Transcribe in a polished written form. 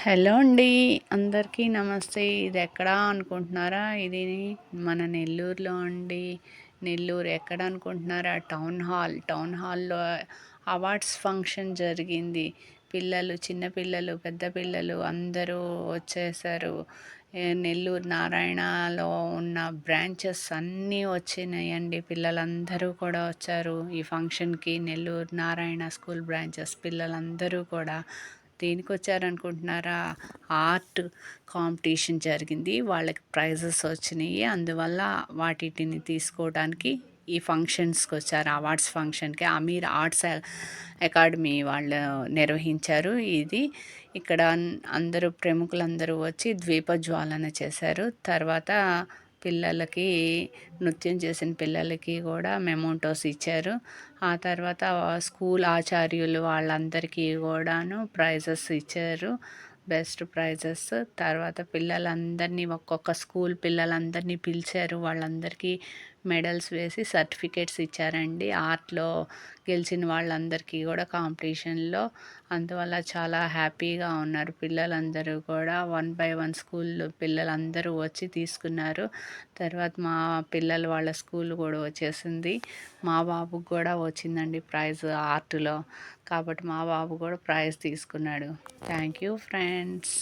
Hello అండి. అందరికీ నమస్తే. ఇది ఎక్కడా అనుకుంటున్నారా? ఇది మన నెల్లూరులో అండి. నెల్లూరు ఎక్కడ అనుకుంటున్నారా? టౌన్ హాల్‌లో అవార్డ్స్ ఫంక్షన్ జరిగింది. చిన్న పిల్లలు, పెద్ద పిల్లలు అందరూ వచ్చేసారు. నెల్లూరు నారాయణలో ఉన్న బ్రాంచెస్ అన్నీ వచ్చినాయండి. పిల్లలందరూ కూడా వచ్చారు ఈ ఫంక్షన్‌కి. నెల్లూరు నారాయణ స్కూల్ బ్రాంచెస్ పిల్లలందరూ కూడా దేనికొచ్చారనుకుంటున్నారా? ఆర్ట్ కాంపిటీషన్ జరిగింది. వాళ్ళకి ప్రైజెస్ వచ్చినాయి. అందువల్ల వాటిని తీసుకోవడానికి ఈ ఫంక్షన్స్కి వచ్చారు. అవార్డ్స్ ఫంక్షన్కి అమీర్ ఆర్ట్స్ అకాడమీ వాళ్ళు నిర్వహించారు. ఇక్కడ అందరూ ప్రముఖులందరూ వచ్చి ద్వీపజ్వాలన చేశారు. తర్వాత పిల్లలకి నృత్యం చేసిన పిల్లలకి కూడా మెమోంటోస్ ఇచ్చారు. ఆ తర్వాత స్కూల్ ఆచార్యులు వాళ్ళందరికీ కూడాను ప్రైజెస్ ఇచ్చారు. Best prizes. తర్వాత పిల్లలందరినీ ఒక్కొక్క స్కూల్ పిల్లలందరినీ పిలిచారు. వాళ్ళందరికీ మెడల్స్ వేసి సర్టిఫికేట్స్ ఇచ్చారండి. ఆర్ట్‌లో గెలిచిన వాళ్ళందరికీ కూడా కాంపిటీషన్‌లో. అందువల్ల చాలా హ్యాపీగా ఉన్నారు పిల్లలందరూ కూడా. 1 బై 1 స్కూల్ పిల్లలందరూ వచ్చి తీసుకున్నారు. తర్వాత మా పిల్లలు వాళ్ళ స్కూల్ కూడా వచ్చేసింది. మా బాబుకి కూడా వచ్చిందండి ప్రైజ్ ఆర్ట్‌లో. కాబట్టి మా బాబు కూడా ప్రైజ్ తీసుకున్నాడు. Thank you friends.